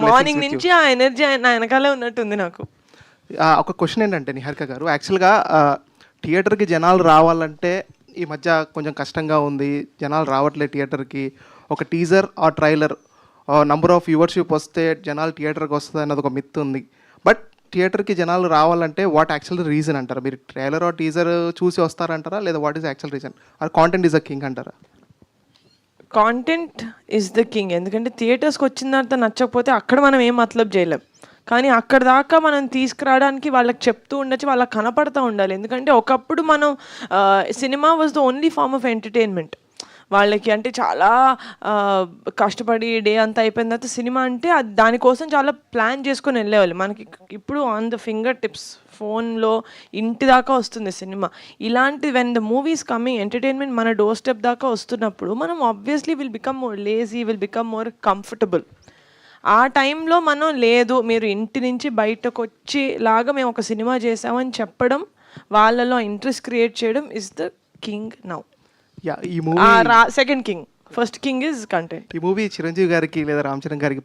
Morning నుంచి ఆ energy నా వెనకాలే ఉన్నట్టుంది నాకు. ఒక క్వశ్చన్ ఏంటంటే నిహారిక గారు, యాక్చువల్గా థియేటర్కి జనాలు రావాలంటే ఈ మధ్య కొంచెం కష్టంగా ఉంది, జనాలు రావట్లేదు థియేటర్కి. ఒక టీజర్ ఆ ట్రైలర్ నంబర్ ఆఫ్ వ్యూవర్షిప్ వస్తే జనాలు థియేటర్కి వస్తుంది అన్నది ఒక మిత్ ఉంది. బట్ థియేటర్కి జనాలు రావాలంటే వాట్ యాక్చువల్ రీజన్ అంటారా? మీరు ట్రైలర్ ఆ టీజర్ చూసి వస్తారంటారా, లేదా what is actual reason? Are content is a king అంటారా? Content is the king. ఎందుకంటే థియేటర్స్కి వచ్చిన తర్వాత నచ్చకపోతే అక్కడ మనం ఏం మతలబ్ చేయలేం. కానీ అక్కడ దాకా మనం తీసుకురావడానికి వాళ్ళకి చెప్తూ ఉండొచ్చు, వాళ్ళకి కనపడుతూ ఉండాలి. ఎందుకంటే ఒకప్పుడు మనం cinema was the only form of entertainment వాళ్ళకి. అంటే చాలా కష్టపడి డే అంతా అయిపోయిన తర్వాత సినిమా అంటే దానికోసం చాలా ప్లాన్ చేసుకొని వెళ్ళేవాళ్ళు. మనకి ఇప్పుడు ఆన్ ద ఫింగర్ టిప్స్ ఫోన్లో ఇంటి దాకా వస్తుంది సినిమా. ఇలాంటి when the movies coming entertainment మన డోర్ స్టెప్ దాకా వస్తున్నప్పుడు మనం obviously will become more lazy, will become more comfortable. ఆ టైంలో మనం లేదు మీరు ఇంటి నుంచి బయటకు వచ్చేలాగా మేము ఒక సినిమా చేసామని చెప్పడం, వాళ్ళలో ఇంట్రెస్ట్ క్రియేట్ చేయడం ఇస్ ద కింగ్ నౌ. ఈ movie second king. First king is content. ఈ మూవీ చిరంజీవి గారికి లేదా రామ్ చరణ్ గారికి